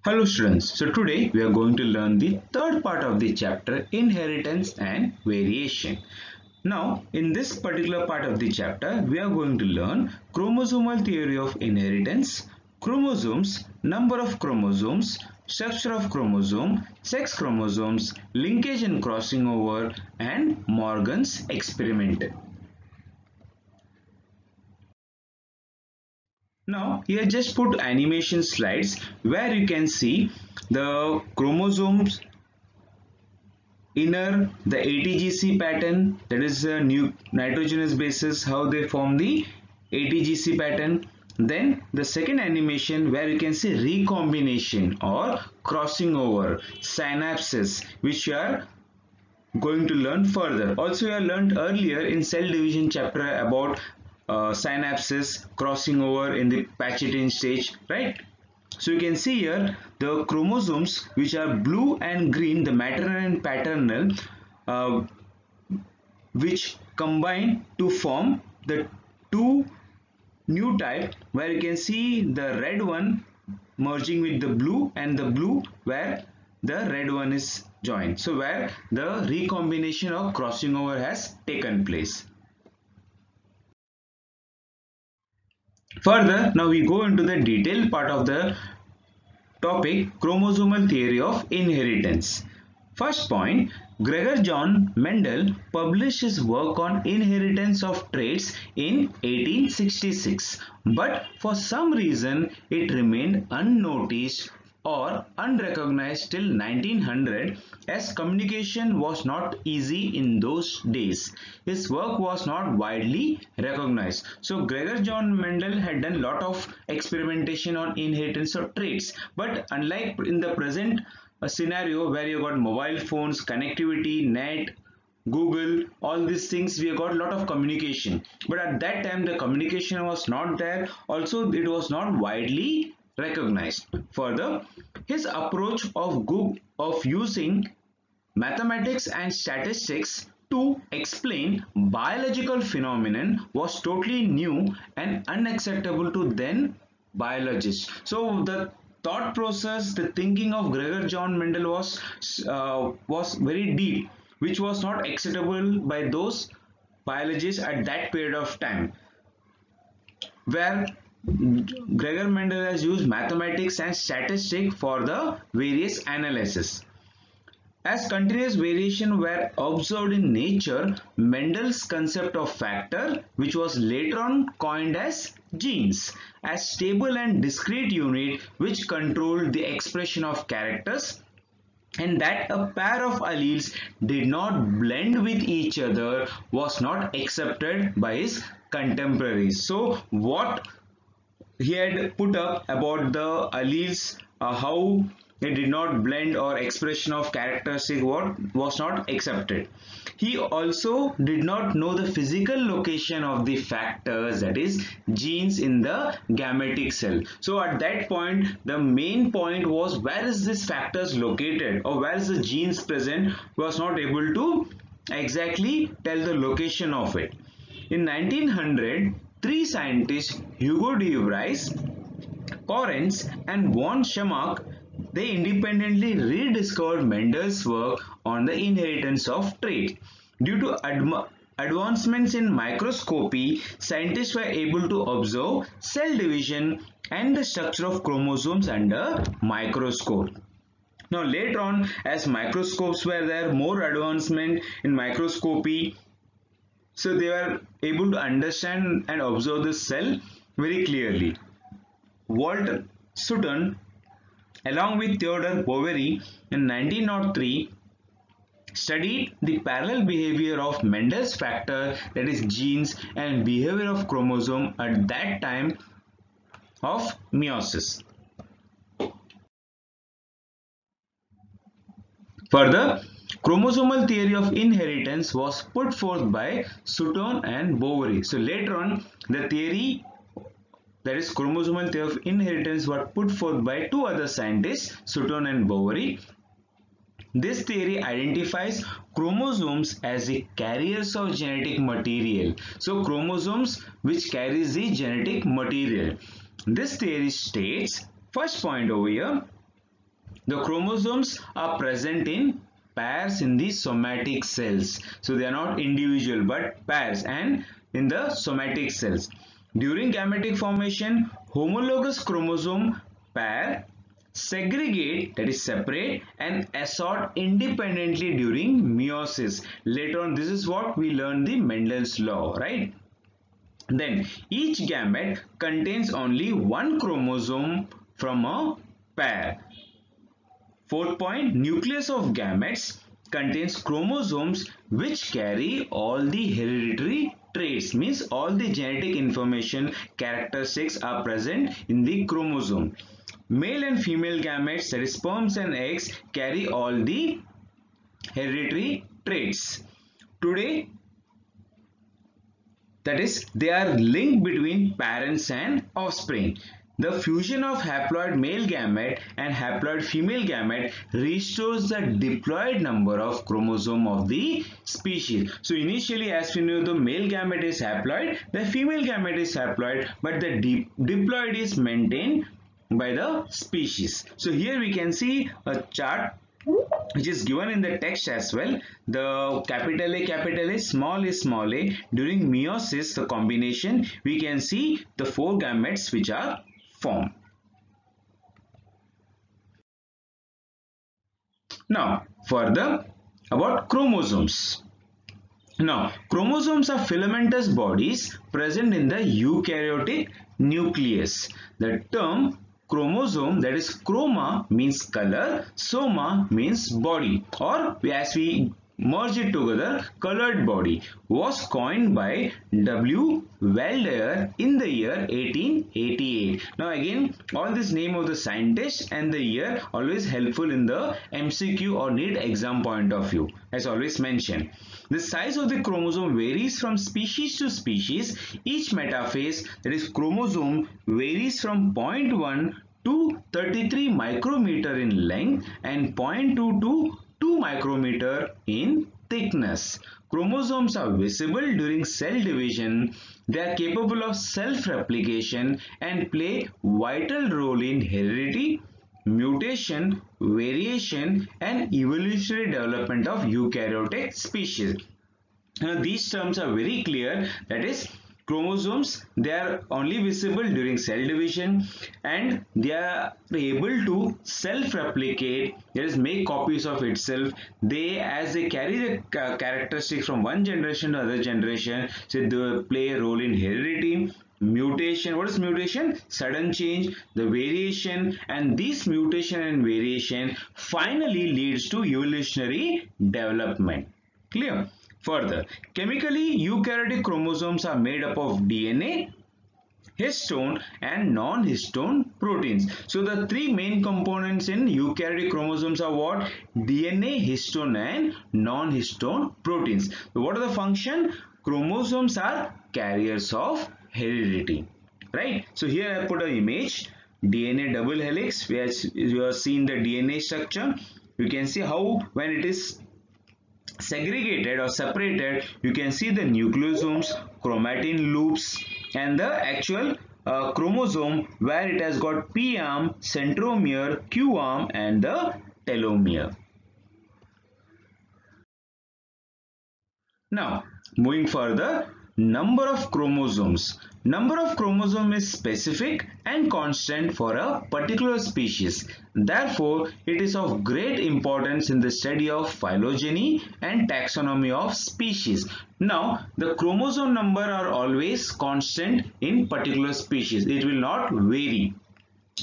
Hello students, so today we are going to learn the third part of the chapter, inheritance and variation. Now in this particular part of the chapter we are going to learn chromosomal theory of inheritance, chromosomes, number of chromosomes, structure of chromosome, sex chromosomes, linkage and crossing over, and Morgan's experiment. Now here just put animation slides where you can see the chromosomes inner, the ATGC pattern, that is a new nitrogenous bases, how they form the ATGC pattern. Then the second animation where you can see recombination or crossing over, synapses, which you are going to learn further. Also you have learned earlier in cell division chapter about synapses crossing over in the Pachetian stage, right? So you can see here the chromosomes which are blue and green, the maternal and paternal, uh, which combine to form the two new type, where you can see the red one merging with the blue and the blue where the red one is joined. So where the recombination or crossing over has taken place. Further, now we go into the detailed part of the topic, chromosomal theory of inheritance. First point, Gregor John Mendel published his work on inheritance of traits in 1866, but for some reason it remained unnoticed or unrecognized till 1900, as communication was not easy in those days. His work was not widely recognized. So Gregor John Mendel had done a lot of experimentation on inheritance of traits, but unlike in the present scenario where you got mobile phones, connectivity, net, Google, all these things, we have got a lot of communication. But at that time, the communication was not there. Also, it was not widely recognized. Further, his approach of using mathematics and statistics to explain biological phenomenon was totally new and unacceptable to then biologists. So the thought process, the thinking of Gregor John Mendel was very deep, which was not acceptable by those biologists at that period of time, where Gregor Mendel has used mathematics and statistics for the various analysis. As continuous variation were observed in nature, Mendel's concept of factor, which was later on coined as genes, as stable and discrete unit which controlled the expression of characters, and that a pair of alleles did not blend with each other, was not accepted by his contemporaries. So what he had put up about the alleles, how they did not blend or expression of characteristic what was not accepted. He also did not know the physical location of the factors, that is genes, in the gametic cell. So at that point the main point was where is this factors located or where is the genes present, was not able to exactly tell the location of it. In 1900, three scientists, Hugo de Vries, Correns and von Schirmacher, they independently rediscovered Mendel's work on the inheritance of traits. Due to advancements in microscopy, scientists were able to observe cell division and the structure of chromosomes under microscope. Now later on, as microscopes were there, more advancement in microscopy, so they were able to understand and observe the cell very clearly. Walter Sutton, along with Theodore Boveri in 1903, studied the parallel behavior of Mendel's factor, that is genes, and behavior of chromosome at that time of meiosis. Further, chromosomal theory of inheritance was put forth by Sutton and Boveri. So later on, the theory, that is chromosomal theory of inheritance, was put forth by two other scientists, Sutton and Boveri. This theory identifies chromosomes as the carriers of genetic material. So chromosomes which carries the genetic material. This theory states, first point over here, The chromosomes are present in pairs in the somatic cells. So they are not individual but pairs and in the somatic cells. During gametic formation, homologous chromosome pair segregate, that is separate, and assort independently during meiosis. Later on, this is what we learned the Mendel's law, right? Then each gamete contains only one chromosome from a pair. Fourth point, nucleus of gametes contains chromosomes which carry all the hereditary traits, means all the genetic information characteristics are present in the chromosome. Male and female gametes, that is sperms and eggs, carry all the hereditary traits. Today, that is, they are linked between parents and offspring. The fusion of haploid male gamete and haploid female gamete restores the diploid number of chromosome of the species. So initially, as we know, the male gamete is haploid, the female gamete is haploid, but the diploid is maintained by the species. So here we can see a chart which is given in the text as well. The capital A, small a. During meiosis, the combination, we can see the four gametes which are formed. Now, further about chromosomes. Now, chromosomes are filamentous bodies present in the eukaryotic nucleus. The term chromosome, that is chroma means color, soma means body, or as we merge it together, colored body, was coined by W. Welder in the year 1888. Now again, all this name of the scientist and the year always helpful in the MCQ or NEET exam point of view, as always mentioned. The size of the chromosome varies from species to species. Each metaphase, that is chromosome, varies from 0.1 to 33 micrometer in length and 0.2 to 2 micrometer in thickness. Chromosomes are visible during cell division. They are capable of self-replication and play vital role in heredity, mutation, variation, and evolutionary development of eukaryotic species. Now, these terms are very clear, that is, chromosomes, they are only visible during cell division and they are able to self-replicate, that is, make copies of itself. They, as they carry the characteristics from one generation to other generation, so they play a role in heredity, mutation. What is mutation? Sudden change, the variation, and this mutation and variation finally leads to evolutionary development. Clear? Further, chemically, eukaryotic chromosomes are made up of DNA, histone and non-histone proteins. So the three main components in eukaryotic chromosomes are what? DNA, histone and non-histone proteins. So what are the function? Chromosomes are carriers of heredity, right? So here I put an image, DNA double helix, where you have seen the DNA structure. You can see how when it is segregated or separated, you can see the nucleosomes, chromatin loops, and the actual chromosome where it has got P arm, centromere, Q arm, and the telomere. Now, moving further, number of chromosomes. Number of chromosomes is specific and constant for a particular species. Therefore, it is of great importance in the study of phylogeny and taxonomy of species. Now, the chromosome number are always constant in particular species. It will not vary.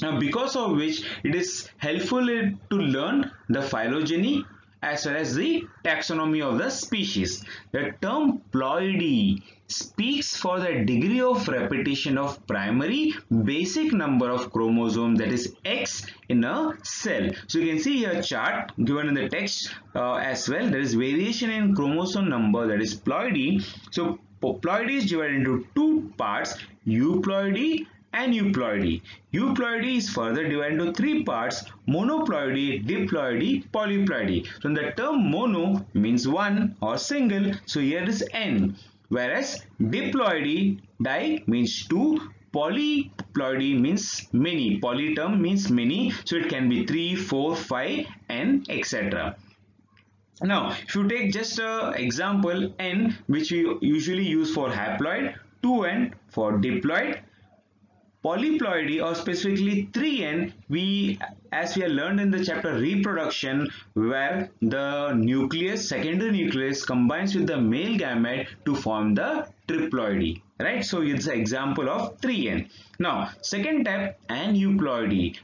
Now, because of which it is helpful to learn the phylogeny as well as the taxonomy of the species. The term ploidy speaks for the degree of repetition of primary basic number of chromosome, that is X, in a cell. So you can see here chart given in the text as well. There is variation in chromosome number, that is ploidy. So ploidy is divided into two parts, euploidy and euploidy. Euploidy is further divided into three parts, monoploidy, diploidy, polyploidy. So the term mono means one or single, so here is N. Whereas diploidy, di means two, Polyploidy means many. Poly term means many. So it can be 3, 4, 5 and etc. Now, if you take just a example N, which we usually use for haploid, 2N for diploid, polyploidy or specifically 3N, as we have learned in the chapter reproduction, where the nucleus, secondary nucleus combines with the male gamete to form the triploidy, right? So it's an example of 3N. Now second type, aneuploidy,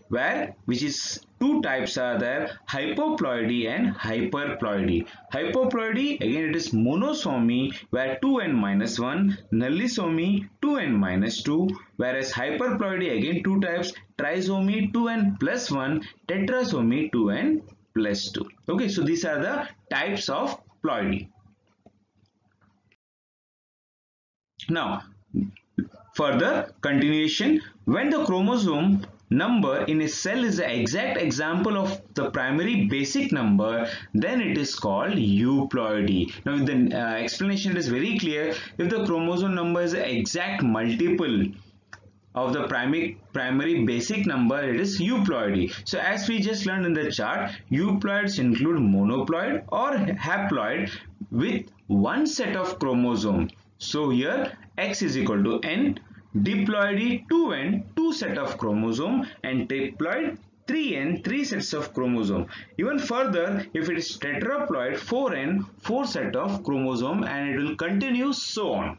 which is two types are there, hypoploidy and hyperploidy. Hypoploidy, again it is monosomy where 2N minus 1, nullisomy 2N minus 2, whereas hyperploidy again two types, trisomy 2N plus 1, tetrasomy 2N plus 2. Okay, so these are the types of ploidy. Now, further continuation, when the chromosome number in a cell is the exact example of the primary basic number, then it is called euploidy. Now, the explanation is very clear. If the chromosome number is the exact multiple of the primary basic number, it is euploidy. So as we just learned in the chart, euploids include monoploid or haploid with one set of chromosome. So here X is equal to N, diploidy 2N, two set of chromosome, and triploid 3N, three sets of chromosome. Even further, if it is tetraploid 4N, four set of chromosome, and it will continue so on.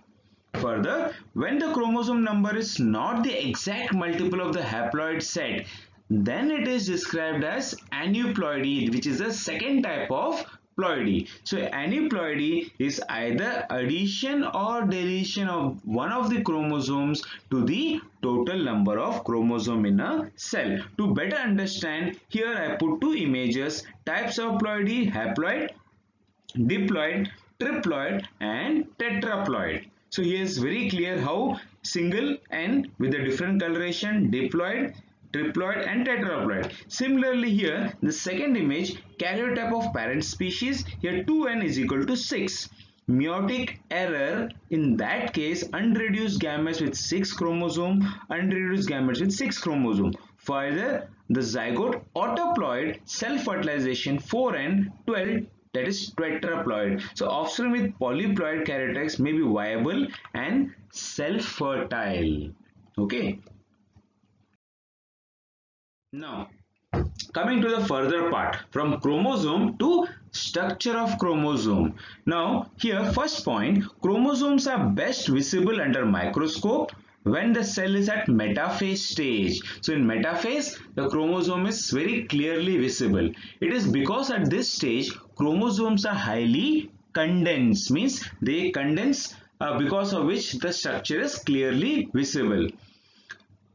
Further, when the chromosome number is not the exact multiple of the haploid set, then it is described as aneuploidy, which is the second type of ploidy. So aneuploidy is either addition or deletion of one of the chromosomes to the total number of chromosome in a cell. To better understand, here I put two images, types of ploidy, haploid, diploid, triploid and tetraploid. So here is very clear how single N with a different coloration, diploid, triploid and tetraploid. Similarly here, the second image, karyotype of parent species, here 2N is equal to 6. Meiotic error, in that case, unreduced gametes with 6 chromosome, unreduced gametes with 6 chromosome. Further, the zygote autoploid, self-fertilization 4N, 12, that is tetraploid. So offspring with polyploid karyotypes may be viable and self-fertile. Okay. Now, coming to the further part, from chromosome to structure of chromosome. Now, here first point, chromosomes are best visible under microscope when the cell is at metaphase stage. So in metaphase, the chromosome is very clearly visible. It is because at this stage, chromosomes are highly condensed, means they condense because of which the structure is clearly visible.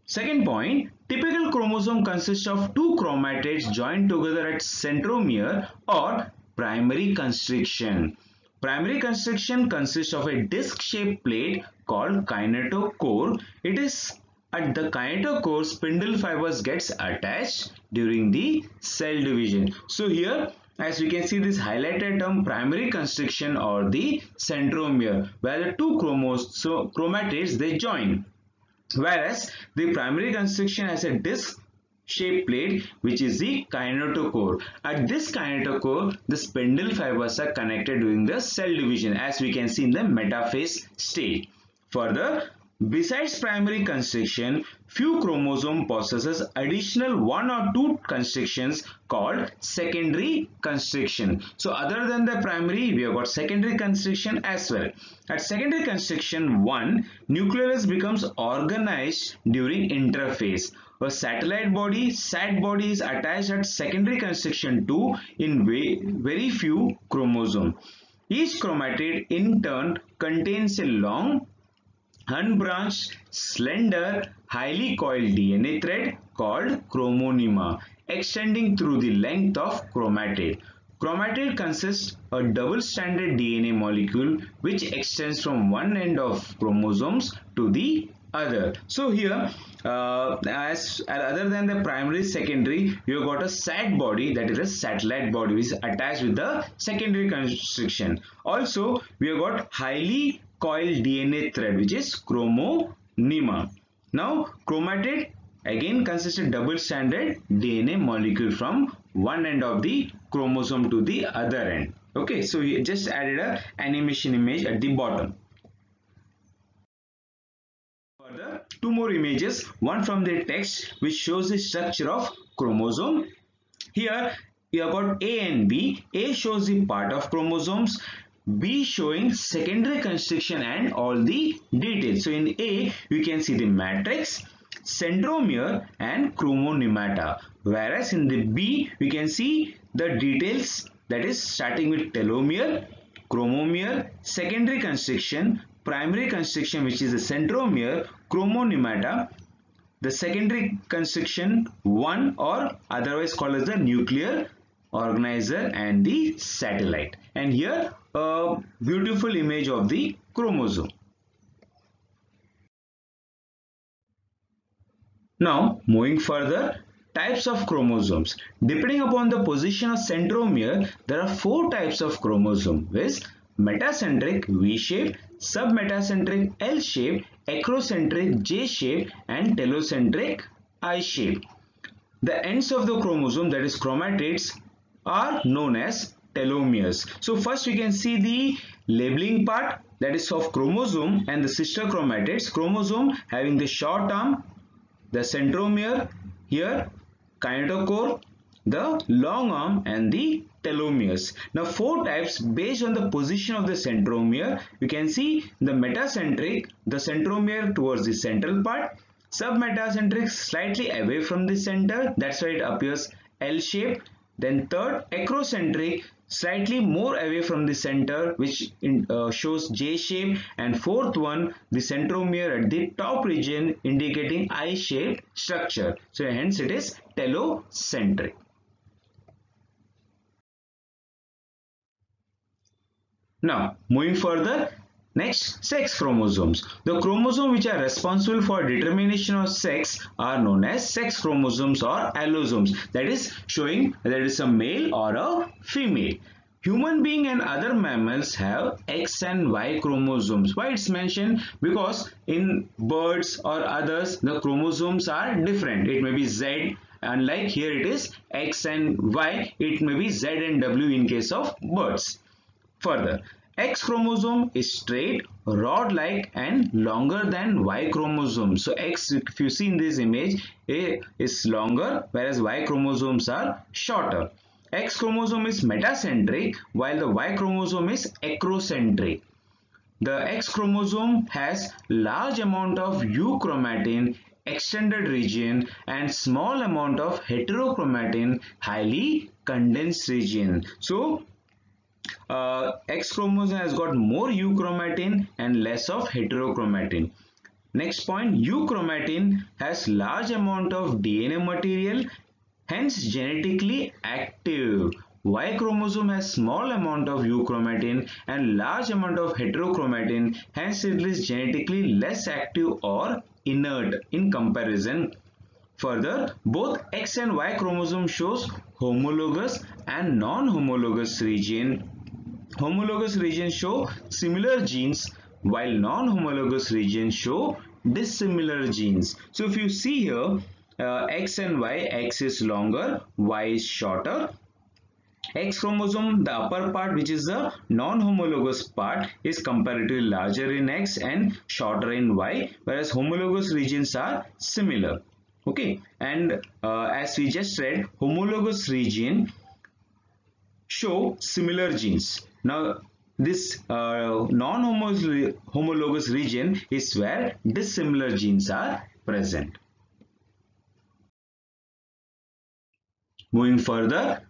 Second point, typical chromosome consists of two chromatids joined together at centromere or primary constriction. Primary constriction consists of a disc-shaped plate called kinetochore. It is at the kinetochore spindle fibers gets attached during the cell division. So here, as we can see this highlighted term, primary constriction or the centromere, where the two chromatids they join. Whereas the primary constriction has a disc shaped plate which is the kinetochore. At this kinetochore, the spindle fibers are connected during the cell division, as we can see in the metaphase stage. Further, besides primary constriction, few chromosome possesses additional one or two constrictions called secondary constriction. So other than the primary, we have got secondary constriction as well. At secondary constriction 1, nucleus becomes organized during interphase. A satellite body, SAT body, is attached at secondary constriction 2 in very few chromosomes. Each chromatid in turn contains a long, unbranched, slender, highly coiled DNA thread called chromonema, extending through the length of chromatid. Chromatid consists of a double-stranded DNA molecule which extends from one end of chromosomes to the other. So here, as other than the primary, secondary, you have got a SAT body, that is a satellite body, which is attached with the secondary constriction. Also, we have got highly coiled DNA thread, which is chromonema. Now chromatid again consists of double stranded DNA molecule from one end of the chromosome to the other end. Okay, so we just added a animation image at the bottom. Further, two more images, one from the text which shows the structure of chromosome. Here we have got A and B. A shows the part of chromosomes, B showing secondary constriction and all the details. So in A you can see the matrix, centromere and chromonemata, whereas in the B we can see the details, that is starting with telomere, chromomere, secondary constriction, primary constriction which is the centromere, chromonemata, the secondary constriction 1 or otherwise called as the nuclear organizer, and the satellite. And here a beautiful image of the chromosome. Now moving further, types of chromosomes. Depending upon the position of centromere, there are four types of chromosome, with metacentric V shape, submetacentric L shape, acrocentric J shape and telocentric I shape. The ends of the chromosome, that is chromatids, are known as telomeres. So first we can see the labeling part, that is of chromosome and the sister chromatids. Chromosome having the short arm, the centromere, here kinetochore, the long arm and the telomeres. Now four types based on the position of the centromere. You can see the metacentric, the centromere towards the central part, submetacentric slightly away from the center, that's why it appears L shape. Then third, acrocentric, slightly more away from the center, which shows J shape, and fourth one, the centromere at the top region, indicating I shaped structure. So hence it is telocentric. Now moving further, next, sex chromosomes. The chromosomes which are responsible for determination of sex are known as sex chromosomes or allosomes, that is showing whether it is a male or a female. Human being and other mammals have X and Y chromosomes. Why it's mentioned? Because in birds or others the chromosomes are different. It may be Z, unlike here it is X and Y, it may be Z and W in case of birds. Further, X chromosome is straight, rod-like and longer than Y chromosome. So X, if you see in this image, A is longer whereas Y chromosomes are shorter. X chromosome is metacentric while the Y chromosome is acrocentric. The X chromosome has large amount of euchromatin, extended region, and small amount of heterochromatin, highly condensed region. So X chromosome has got more euchromatin and less of heterochromatin. Next point, euchromatin has large amount of DNA material, hence genetically active. Y chromosome has small amount of euchromatin and large amount of heterochromatin, hence it is genetically less active or inert in comparison. Further, both X and Y chromosome shows homologous and non-homologous region. Homologous regions show similar genes while non-homologous regions show dissimilar genes. So if you see here, X and Y, X is longer, Y is shorter. X chromosome, the upper part which is the non-homologous part, is comparatively larger in X and shorter in Y, whereas homologous regions are similar. Okay, and as we just read, homologous region show similar genes. Now this non-homologous region is where dissimilar genes are present. Moving further,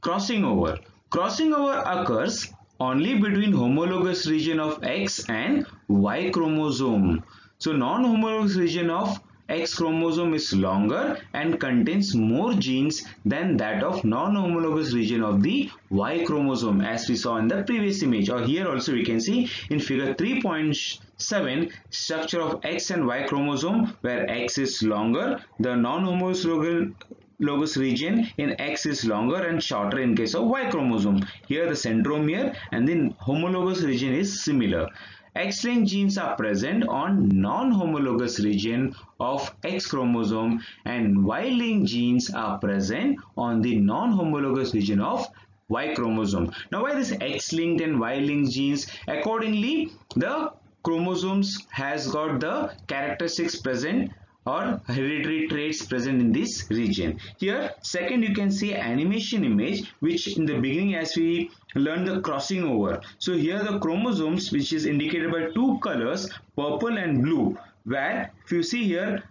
crossing over. Crossing over occurs only between homologous region of X and Y chromosome. So non-homologous region of X chromosome is longer and contains more genes than that of non-homologous region of the Y chromosome, as we saw in the previous image, or here also we can see in figure 3.7 structure of X and Y chromosome, where X is longer, the non-homologous region in X is longer and shorter in case of Y chromosome. Here the centromere and the homologous region is similar. X-linked genes are present on non-homologous region of X chromosome and Y-linked genes are present on the non-homologous region of Y chromosome. Now why this X-linked and Y-linked genes? Accordingly, the chromosomes has got the characteristics present or hereditary traits present in this region. Here, second, you can see animation image, which in the beginning as we learned the crossing over. So here the chromosomes, which is indicated by two colors, purple and blue, where if you see here,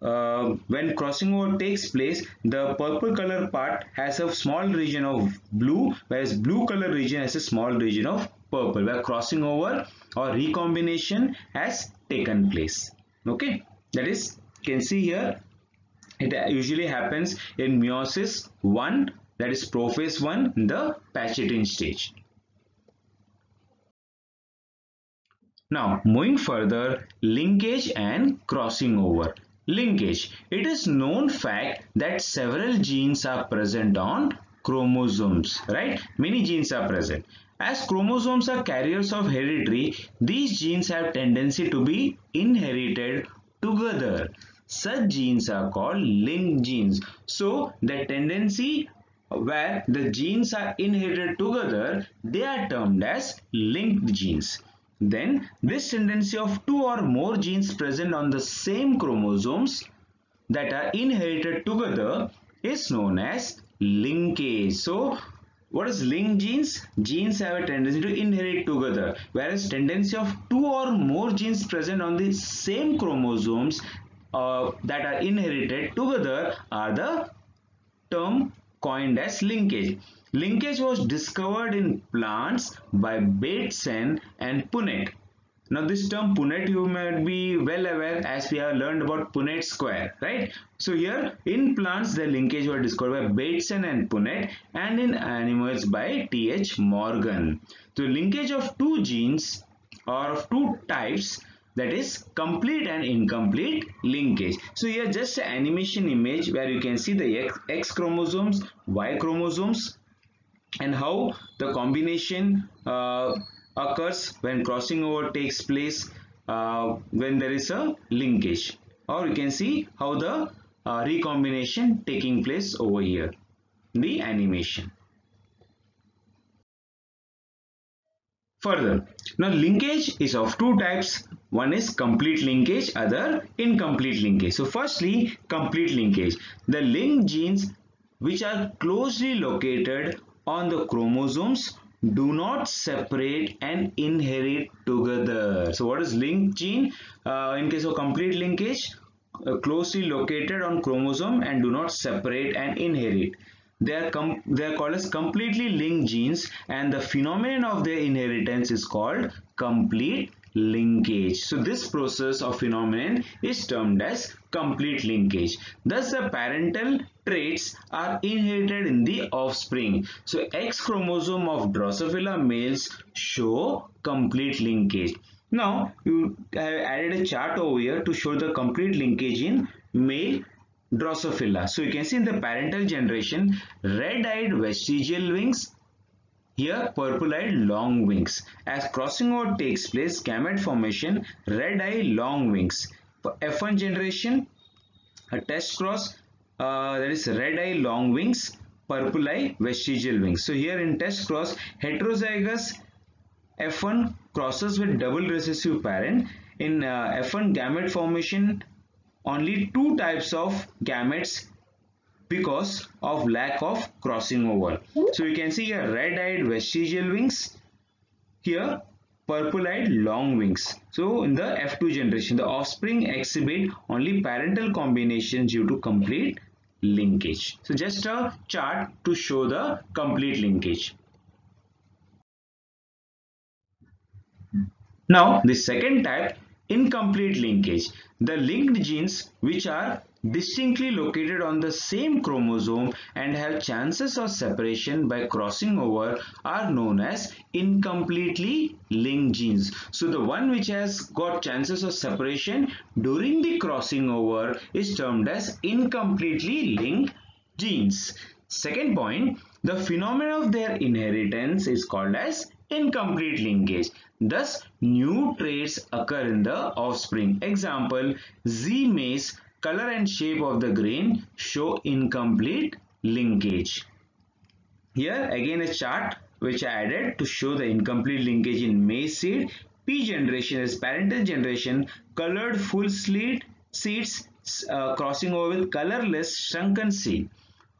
when crossing over takes place, the purple color part has a small region of blue, whereas blue color region has a small region of purple, where crossing over or recombination has taken place. Okay, that is, you can see here, it usually happens in meiosis 1, that is prophase 1, in the Pachytene stage. Now moving further, linkage and crossing over. Linkage. It is known fact that several genes are present on chromosomes, right? Many genes are present. As chromosomes are carriers of heredity, these genes have tendency to be inherited together. Such genes are called linked genes. So the tendency where the genes are inherited together, they are termed as linked genes. Then this tendency of two or more genes present on the same chromosomes that are inherited together is known as linkage. So what is linked genes? Genes have a tendency to inherit together, whereas tendency of two or more genes present on the same chromosomes that are inherited together are the term coined as linkage. Linkage was discovered in plants by Bateson and Punnett. Now this term Punnett you might be well aware, as we have learned about Punnett square, right? So here in plants the linkage was discovered by Bateson and Punnett, and in animals by T.H. Morgan. So linkage of two genes or of two types, that is complete and incomplete linkage. So here just an animation image where you can see the X chromosomes, Y chromosomes, and how the combination occurs when crossing over takes place when there is a linkage, or you can see how the recombination taking place over here in the animation. Further, now linkage is of two types. One is complete linkage, other incomplete linkage. So firstly, complete linkage. The linked genes which are closely located on the chromosomes do not separate and inherit together. So what is linked gene? In case of complete linkage, closely located on chromosome and do not separate and inherit. They are called as completely linked genes, and the phenomenon of their inheritance is called complete linkage. So this process of phenomenon is termed as complete linkage. Thus the parental traits are inherited in the offspring. So X chromosome of Drosophila males show complete linkage. Now you have added a chart over here to show the complete linkage in male Drosophila. So you can see in the parental generation, red-eyed vestigial wings, here purple-eyed long wings. As crossing over takes place, gamete formation, red-eye long wings. For F1 generation, a test cross, that is red-eye long wings, purple-eye vestigial wings. So here in test cross, heterozygous F1 crosses with double recessive parent. In F1 gamete formation, only two types of gametes because of lack of crossing over. So you can see here red-eyed vestigial wings, here purple-eyed long wings. So in the F2 generation, the offspring exhibit only parental combinations due to complete linkage. So just a chart to show the complete linkage. Now the second type, incomplete linkage. The linked genes which are distinctly located on the same chromosome and have chances of separation by crossing over are known as incompletely linked genes. So the one which has got chances of separation during the crossing over is termed as incompletely linked genes. Second point, the phenomenon of their inheritance is called as incomplete linkage. Thus, new traits occur in the offspring. Example, Z maize color and shape of the grain show incomplete linkage. Here again a chart which I added to show the incomplete linkage in maize seed. P generation is parental generation, colored full seeds crossing over with colorless shrunken seed.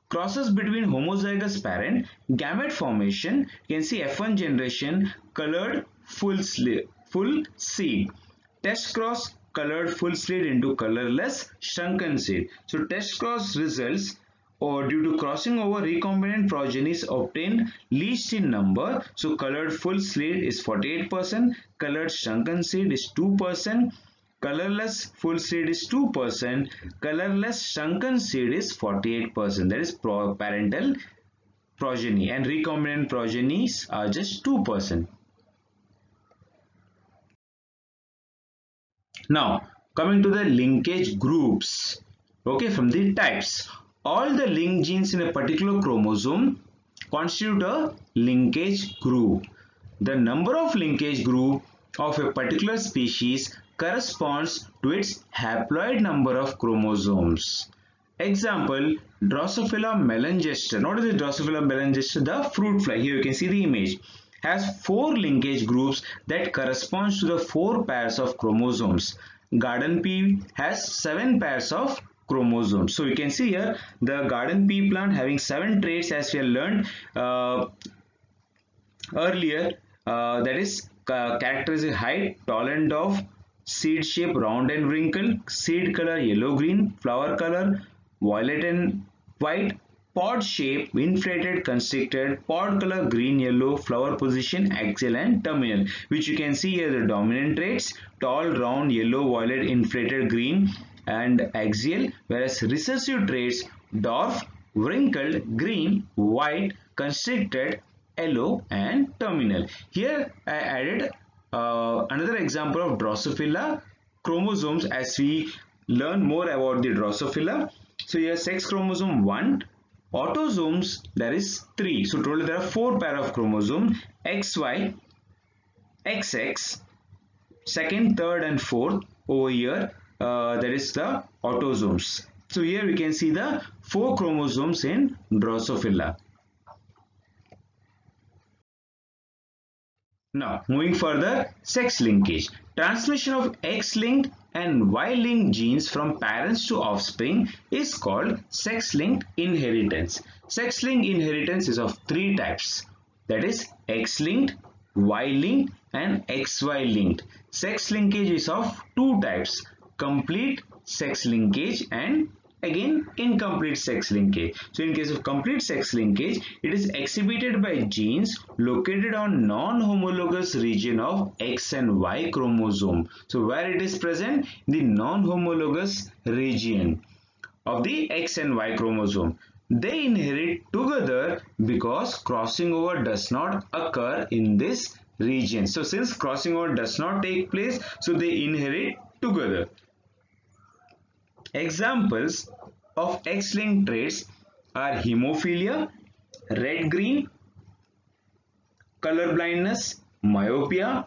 Crosses between homozygous parent, gamete formation, you can see F1 generation, colored full seed. Test cross, colored full seed into colorless shrunken seed. So test cross results or due to crossing over recombinant progenies obtained least in number. So colored full seed is 48%, colored shrunken seed is 2%, colorless full seed is 2%, colorless shrunken seed is 48%. That is parental progeny, and recombinant progenies are just 2%. Now coming to the linkage groups, okay, from the types. All the linked genes in a particular chromosome constitute a linkage group. The number of linkage group of a particular species corresponds to its haploid number of chromosomes. Example, Drosophila melanogaster. What is the Drosophila melanogaster? The fruit fly. Here you can see the image. Has 4 linkage groups that corresponds to the 4 pairs of chromosomes. Garden pea has 7 pairs of chromosomes. So you can see here the garden pea plant having 7 traits as we have learned earlier. That is characteristic height, tall and dwarf, seed shape round and wrinkled, seed color yellow green, flower color violet and white, pod shape inflated constricted, pod color green yellow, flower position axial and terminal, which you can see here the dominant traits, tall round yellow violet inflated green and axial, whereas recessive traits dwarf, wrinkled, green, white, constricted, yellow and terminal. Here I added another example of Drosophila chromosomes as we learn more about the Drosophila. So here sex chromosome 1, autosomes there is 3. So total there are 4 pair of chromosome XY, XX, second, third and fourth over here. That is the autosomes. So here we can see the 4 chromosomes in Drosophila. Now moving further, sex linkage. Transmission of X-linked and Y-linked genes from parents to offspring is called sex-linked inheritance. Sex-linked inheritance is of 3 types. That is X-linked, Y-linked and XY-linked. Sex linkage is of 2 types. Complete sex linkage and again incomplete sex linkage. So in case of complete sex linkage, it is exhibited by genes located on non-homologous region of X and Y chromosome. So where it is present? In the non-homologous region of the X and Y chromosome. They inherit together because crossing over does not occur in this region. So since crossing over does not take place, so they inherit together. Examples of X-linked traits are hemophilia, red-green, color blindness, myopia,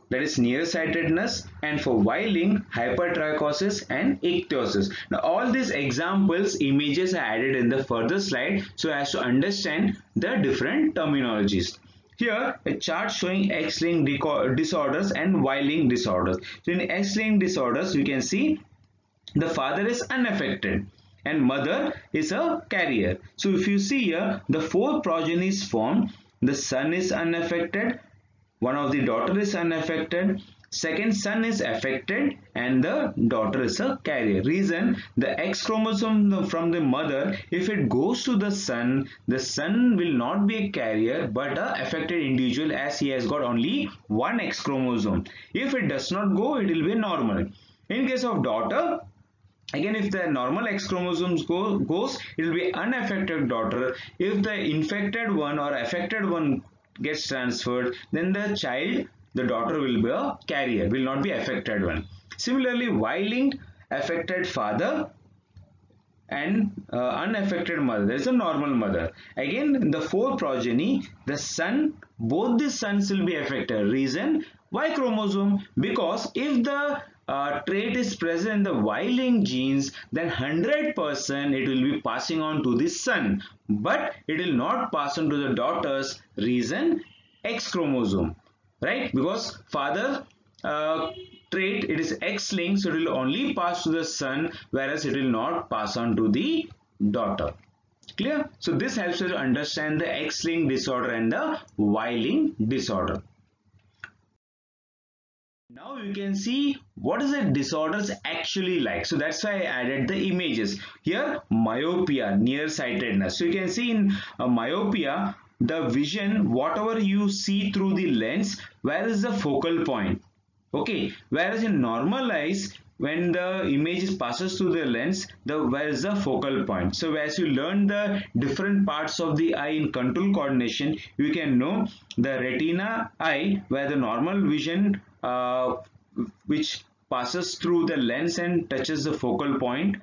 that is nearsightedness, and for Y-linked, hypertrichosis and ichthyosis. Now all these examples images are added in the further slide so as to understand the different terminologies. Here a chart showing X-linked disorders and Y-linked disorders. So in X-linked disorders you can see the father is unaffected and mother is a carrier. So if you see here the 4 progenies formed, the son is unaffected, one of the daughter is unaffected, second son is affected and the daughter is a carrier. Reason, the X chromosome from the mother, if it goes to the son will not be a carrier but a affected individual as he has got only one X chromosome. If it does not go, it will be normal. In case of daughter, again if the normal X chromosomes goes, it will be unaffected daughter. If the infected one or affected one gets transferred, then the child, the daughter will be a carrier, will not be affected one. Similarly, Y-linked, affected father and unaffected mother. There is a normal mother. Again, in the fourth progeny, the son, both the sons will be affected. Reason? Y chromosome. Because if the trait is present in the Y-linked genes, then 100% it will be passing on to the son, but it will not pass on to the daughters. Reason? X chromosome, right? Because father trait, it is X-linked, so it will only pass to the son, whereas it will not pass on to the daughter. Clear? So this helps you to understand the X-linked disorder and the Y-linked disorder. Now you can see what is the disorders actually like. So that's why I added the images. Here, myopia, nearsightedness. So you can see in myopia, the vision, whatever you see through the lens, where is the focal point? Okay, whereas in normal eyes, when the image passes through the lens, where is the focal point? So as you learn the different parts of the eye in control coordination, you can know the retina eye, where the normal vision which passes through the lens and touches the focal point,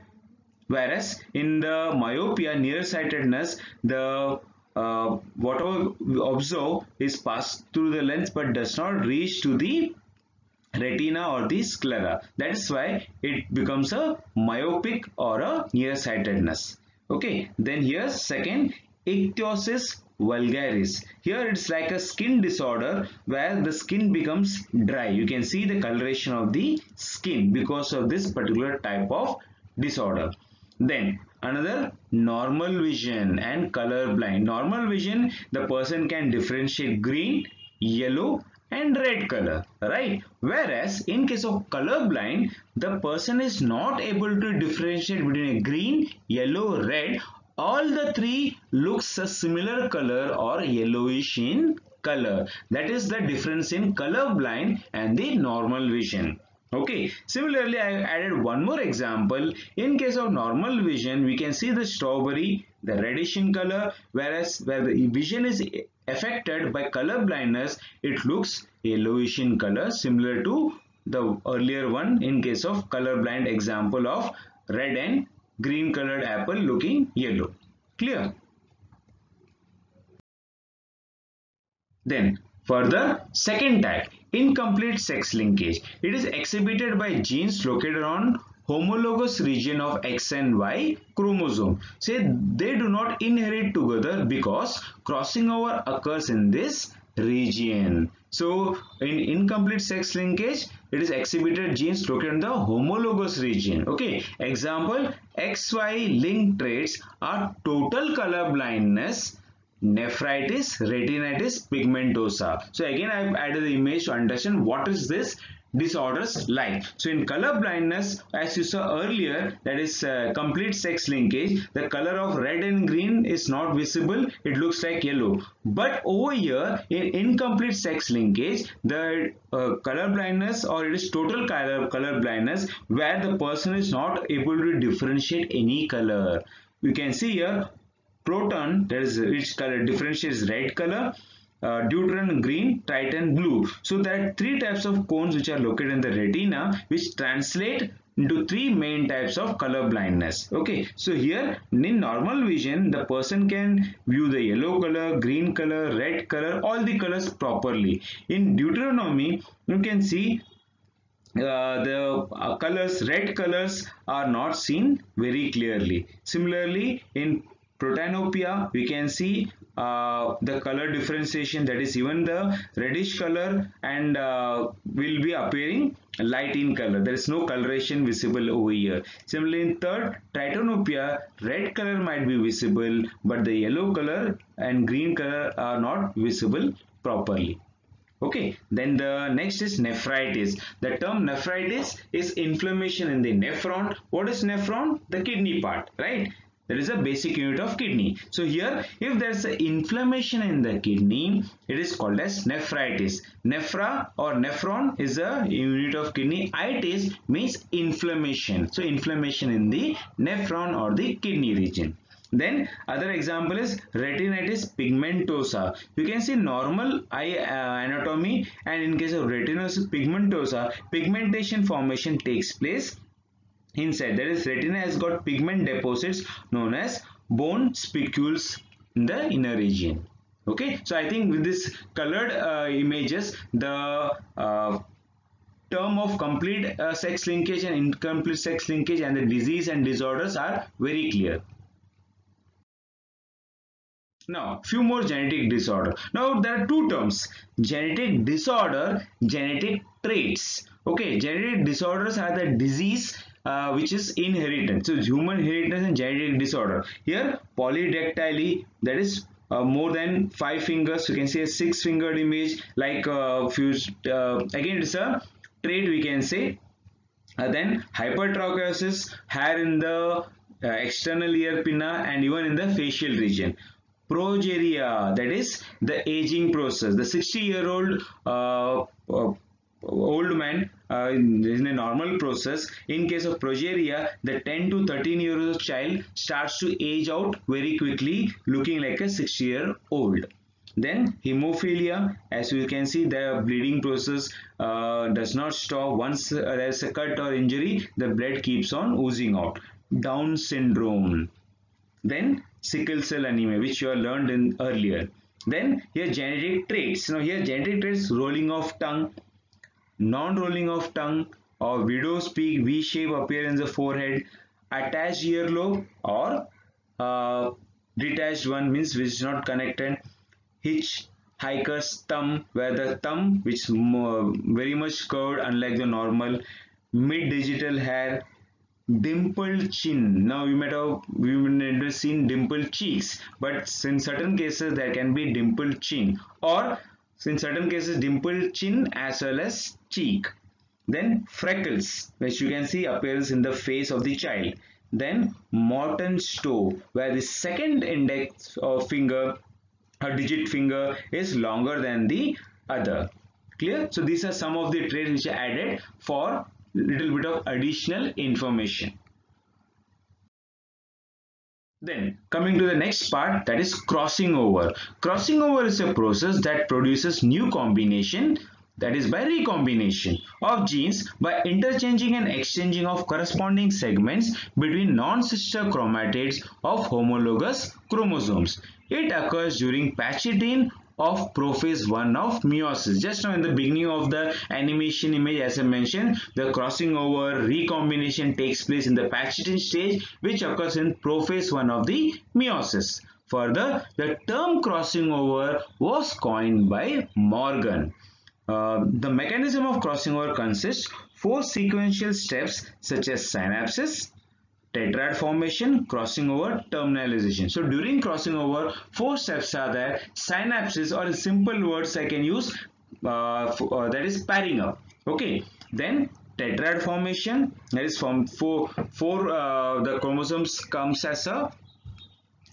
whereas in the myopia, nearsightedness, the whatever we observe is passed through the lens but does not reach to the retina or the sclera. That is why it becomes a myopic or a nearsightedness. Okay, then here second, ichthyosis vulgaris. Here it's like a skin disorder where the skin becomes dry. You can see the coloration of the skin because of this particular type of disorder. Then another, normal vision and color blind. Normal vision, the person can differentiate green, yellow and red color, right? Whereas in case of color blind, the person is not able to differentiate between a green, yellow, red. All the three looks a similar color or yellowish in color. That is the difference in color blind and the normal vision. Okay, similarly I added one more example. In case of normal vision, we can see the strawberry, the reddish in color, whereas where the vision is affected by color blindness, it looks yellowish in color, similar to the earlier one in case of color blind example of red and green colored apple looking yellow. Clear? Then further, second type, incomplete sex linkage. It is exhibited by genes located on homologous region of X and Y chromosome. Say they do not inherit together because crossing over occurs in this region. So in incomplete sex linkage, it is exhibited genes located in the homologous region. Okay, example, XY linked traits are total color blindness, nephritis, retinitis pigmentosa. So again I have added the image to understand what is this disorders like. So in color blindness, as you saw earlier, that is complete sex linkage, the color of red and green is not visible, it looks like yellow. But over here in incomplete sex linkage, the color blindness, or it is total color blindness, where the person is not able to differentiate any color. You can see here proton, that is its color differentiates red color, deuteron green, triton blue. So there are three types of cones which are located in the retina, which translate into three main types of color blindness. Okay, so here in normal vision, the person can view the yellow color, green color, red color, all the colors properly. In deuteronomy, you can see the colors, red colors are not seen very clearly. Similarly, in protanopia, we can see the color differentiation, that is even the reddish color and will be appearing light in color. There is no coloration visible over here. Similarly, in third, tritonopia, red color might be visible, but the yellow color and green color are not visible properly. Okay, then the next is nephritis. The term nephritis is inflammation in the nephron. What is nephron? The kidney part, right? That is a basic unit of kidney. So here, if there is an inflammation in the kidney, it is called as nephritis. Nephra or nephron is a unit of kidney. Itis means inflammation. So inflammation in the nephron or the kidney region. Then other example is retinitis pigmentosa. You can see normal eye anatomy, and in case of retinitis pigmentosa, pigmentation formation takes place inside. That is, retina has got pigment deposits known as bone spicules in the inner region. Okay, so I think with this colored images, the term of complete sex linkage and incomplete sex linkage and the disease and disorders are very clear. Now, few more genetic disorder. Now, there are two terms: genetic disorder, genetic traits. Okay, genetic disorders are the disease which is inheritance. So, human inheritance and genetic disorder. Here, polydactyly, that is more than 5 fingers. You can see a 6-fingered image. Like again, it's a trait we can say. Then hypertrichosis, hair in the external ear pinna and even in the facial region. Progeria, that is the aging process. The 60-year-old old man in a normal process. In case of progeria, the 10 to 13-year-old child starts to age out very quickly, looking like a 60-year-old. Then hemophilia, as you can see, the bleeding process does not stop. Once there is a cut or injury, the blood keeps on oozing out. Down syndrome. Then sickle cell anemia, which you have learned in earlier. Then here genetic traits. Now here genetic traits: rolling of tongue, non-rolling of tongue, or widow's peak, V-shape appearance of forehead, attached earlobe, or detached one, means which is not connected. Hitchhiker's thumb, where the thumb which is very much curved unlike the normal. Mid-digital hair. Dimpled chin. Now you might have never seen dimpled cheeks, but in certain cases there can be dimpled chin, or in certain cases dimpled chin as well as cheek. Then freckles, which you can see appears in the face of the child. Then Morton's toe, where the second index finger or digit finger is longer than the other. Clear? So these are some of the traits which are added for little bit of additional information. Then coming to the next part, that is crossing over. Crossing over is a process that produces new combination, that is by recombination of genes by interchanging and exchanging of corresponding segments between non-sister chromatids of homologous chromosomes. It occurs during Pachytene of prophase 1 of meiosis. Just now in the beginning of the animation image, as I mentioned, the crossing over recombination takes place in the Pachytene stage, which occurs in prophase 1 of the meiosis. Further, the term crossing over was coined by Morgan. The mechanism of crossing over consists 4 sequential steps such as synapsis, tetrad formation, crossing over, terminalization. So during crossing over, 4 steps are there. Synapsis, or in simple words I can use, that is pairing up. Okay. Then tetrad formation, that is from four the chromosomes comes as a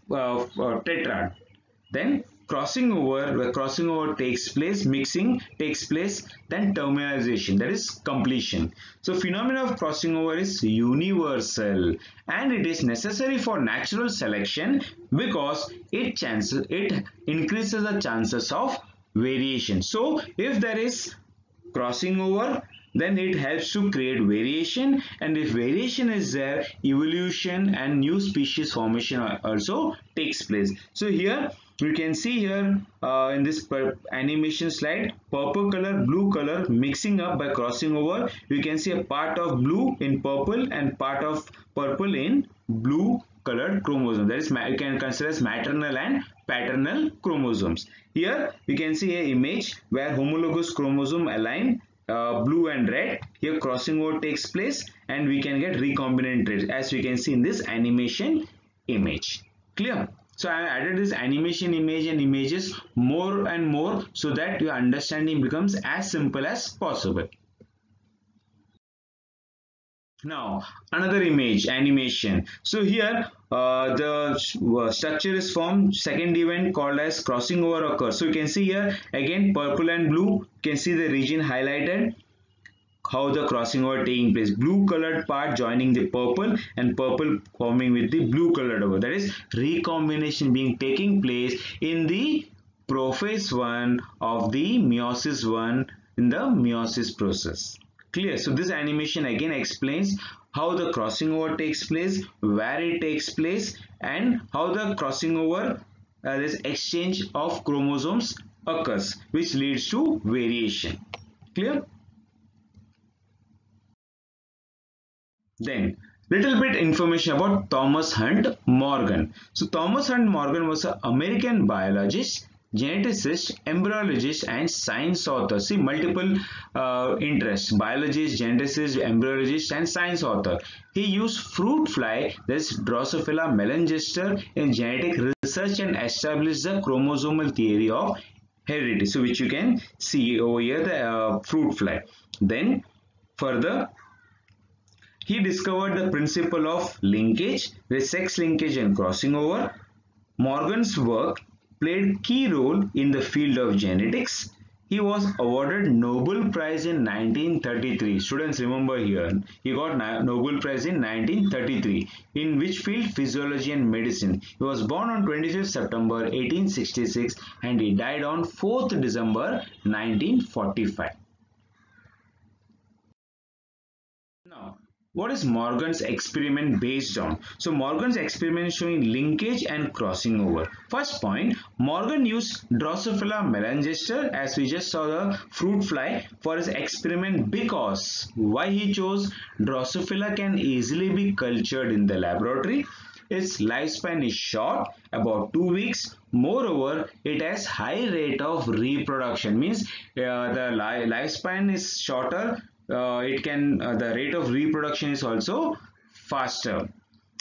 tetrad. Then crossing over, where crossing over takes place, mixing takes place, then terminalization, that is completion. So phenomena of crossing over is universal and it is necessary for natural selection because it increases the chances of variation. So if there is crossing over, then it helps to create variation, and if variation is there, evolution and new species formation also takes place. So here you can see here in this animation slide, purple color, blue color mixing up by crossing over. You can see a part of blue in purple and part of purple in blue colored chromosome. That is, you can consider as maternal and paternal chromosomes. Here you can see an image where homologous chromosome align blue and red. Here crossing over takes place and we can get recombinant traits as we can see in this animation image. Clear? So I added this animation image and images more and more so that your understanding becomes as simple as possible. Now another image animation. So here the structure is formed. Second event called as crossing over occurs. So you can see here again purple and blue. You can see the region highlighted, how the crossing over taking place. Blue colored part joining the purple and purple forming with the blue colored over. That is recombination being taking place in the prophase 1 of the meiosis 1 in the meiosis process. Clear? So this animation again explains how the crossing over takes place, where it takes place, and how the crossing over, this exchange of chromosomes occurs, which leads to variation. Clear? Then, little bit information about Thomas Hunt Morgan. So Thomas Hunt Morgan was an American biologist, geneticist, embryologist, and science author. See, multiple interests: biologist, geneticist, embryologist, and science author. He used fruit fly, this Drosophila melanogaster, in genetic research and established the chromosomal theory of heredity. So, which you can see over here, the fruit fly. Then, further, he discovered the principle of linkage, the sex linkage and crossing over. Morgan's work played key role in the field of genetics. He was awarded Nobel Prize in 1933. Students, remember here, he got Nobel Prize in 1933. In which field? Physiology and medicine. He was born on 25th September 1866 and he died on 4th December 1945. Now, what is Morgan's experiment based on? So Morgan's experiment is showing linkage and crossing over. First point, Morgan used Drosophila melanogaster, as we just saw the fruit fly, for his experiment because why he chose Drosophila can easily be cultured in the laboratory. Its lifespan is short, about 2 weeks. Moreover, it has high rate of reproduction, means the lifespan is shorter. The rate of reproduction is also faster.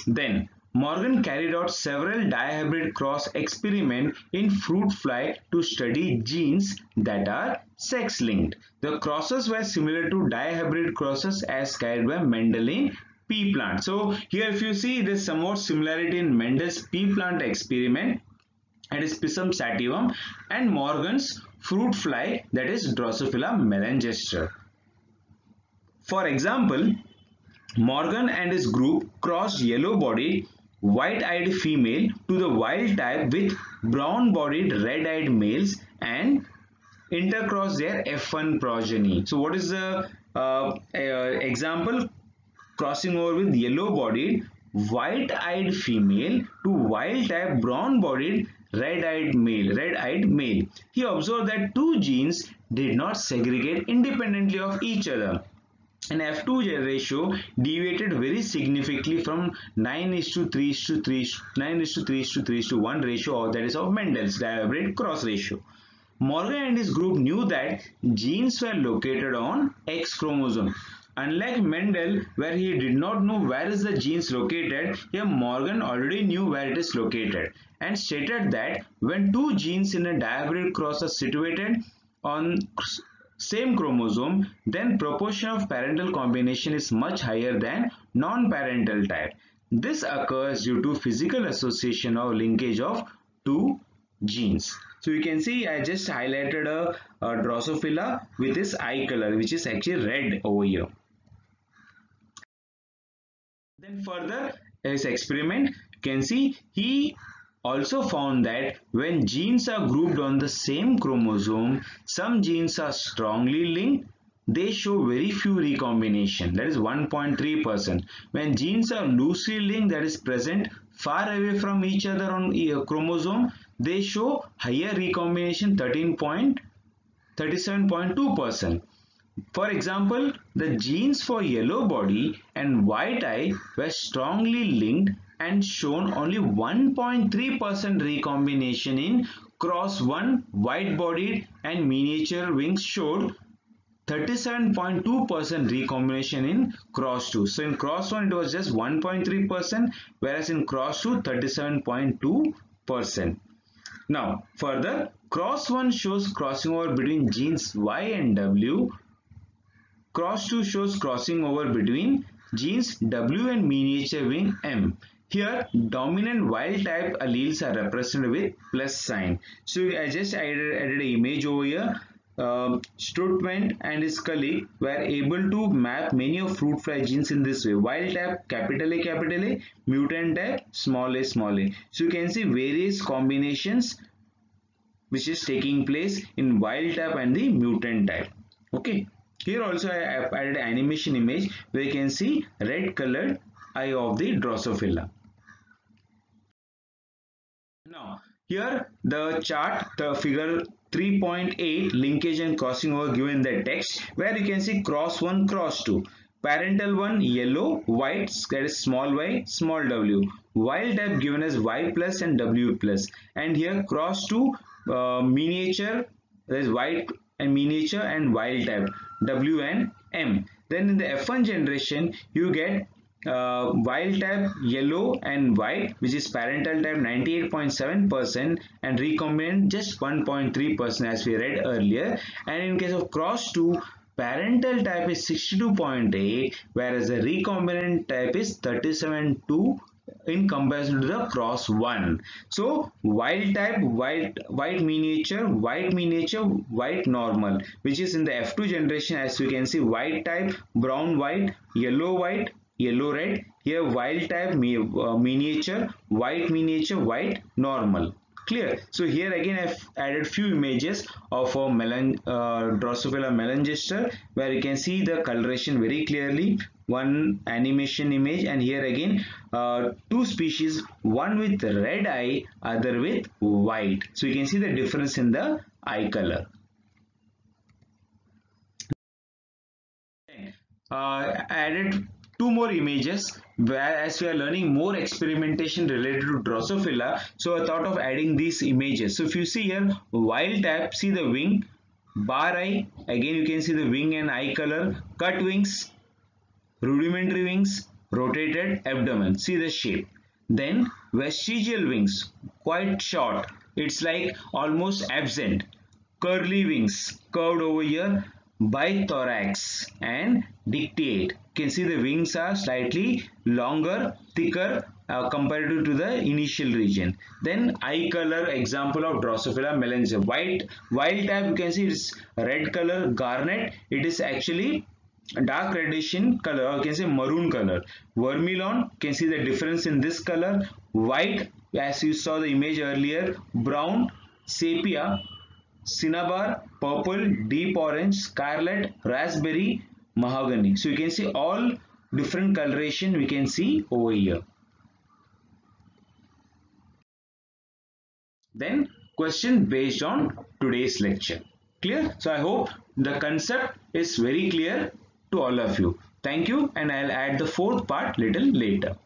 Then Morgan carried out several dihybrid cross experiments in fruit fly to study genes that are sex linked. The crosses were similar to dihybrid crosses as carried by Mendel in pea plant. So here if you see, there is somewhat similarity in Mendel's pea plant experiment, that is Pisum sativum, and Morgan's fruit fly, that is Drosophila melanogaster. For example, Morgan and his group crossed yellow-bodied, white-eyed female to the wild type with brown-bodied, red-eyed males and intercrossed their F1 progeny. So what is the example? Crossing over with yellow-bodied, white-eyed female to wild-type brown-bodied, red-eyed male. He observed that two genes did not segregate independently of each other. And F2 ratio deviated very significantly from 9:3:3:1 ratio, that is of Mendel's dihybrid cross ratio. Morgan and his group knew that genes were located on X chromosome. Unlike Mendel, where he did not know where is the genes located, here Morgan already knew where it is located and stated that when two genes in a dihybrid cross are situated on same chromosome, then proportion of parental combination is much higher than non-parental type. This occurs due to physical association or linkage of two genes. So you can see I just highlighted a Drosophila with this eye color, which is actually red over here. Then further, his experiment, you can see he also found that when genes are grouped on the same chromosome, some genes are strongly linked. They show very few recombination, that is 1.3%. When genes are loosely linked, that is present far away from each other on a chromosome, they show higher recombination, 37.2%. For example, the genes for yellow body and white eye were strongly linked and shown only 1.3% recombination in cross 1. White-bodied and miniature wings showed 37.2% recombination in cross 2. So in cross 1 it was just 1.3%, whereas in cross 2 37.2%. Now further, cross 1 shows crossing over between genes Y and W. Cross 2 shows crossing over between genes W and miniature wing M. Here, dominant wild type alleles are represented with plus sign. So I just added an image over here. Sturtevant and his colleague were able to map many of fruit fly genes in this way. Wild type capital A, mutant type small a. So you can see various combinations which is taking place in wild type and the mutant type. Okay. Here also I have added animation image where you can see red colored eye of the Drosophila. Now here the chart, the figure 3.8 linkage and crossing over given the text where you can see cross 1, cross 2. Parental one yellow, white, that is small y, small w. Wild type given as y plus and w plus. And here cross 2 miniature, that is white and miniature and wild type w and m. Then in the F1 generation you get wild type yellow and white, which is parental type 98.7% and recombinant just 1.3% as we read earlier. And in case of cross 2, parental type is 62.8 whereas the recombinant type is 37.2 in comparison to the cross 1. So wild type, white miniature, white normal, which is in the F2 generation. As you can see, white type, brown white, yellow red. Here wild type miniature, white normal. Clear. So here again I've added few images of a Drosophila melanogaster where you can see the coloration very clearly. One animation image, and here again two species, one with red eye, other with white. So you can see the difference in the eye color. Added two more images where as we are learning more experimentation related to Drosophila, so I thought of adding these images. So if you see here wild type, see the wing, bar eye, again you can see the wing and eye color, cut wings, rudimentary wings, rotated abdomen, see the shape. Then vestigial wings, quite short, it's like almost absent. Curly wings, curved over here, bithorax and dictate. You can see the wings are slightly longer, thicker compared to the initial region. Then eye color, example of Drosophila melanogaster. Wild type, you can see it's red color, garnet. It is actually dark reddish in color, or you can say maroon color. Vermilion, you can see the difference in this color. White, as you saw the image earlier, brown, sepia, cinnabar, purple, deep orange, scarlet, raspberry, mahogany. So you can see all different coloration we can see over here. Then question based on today's lecture. Clear? So I hope the concept is very clear to all of you. Thank you, and I'll add the fourth part little later.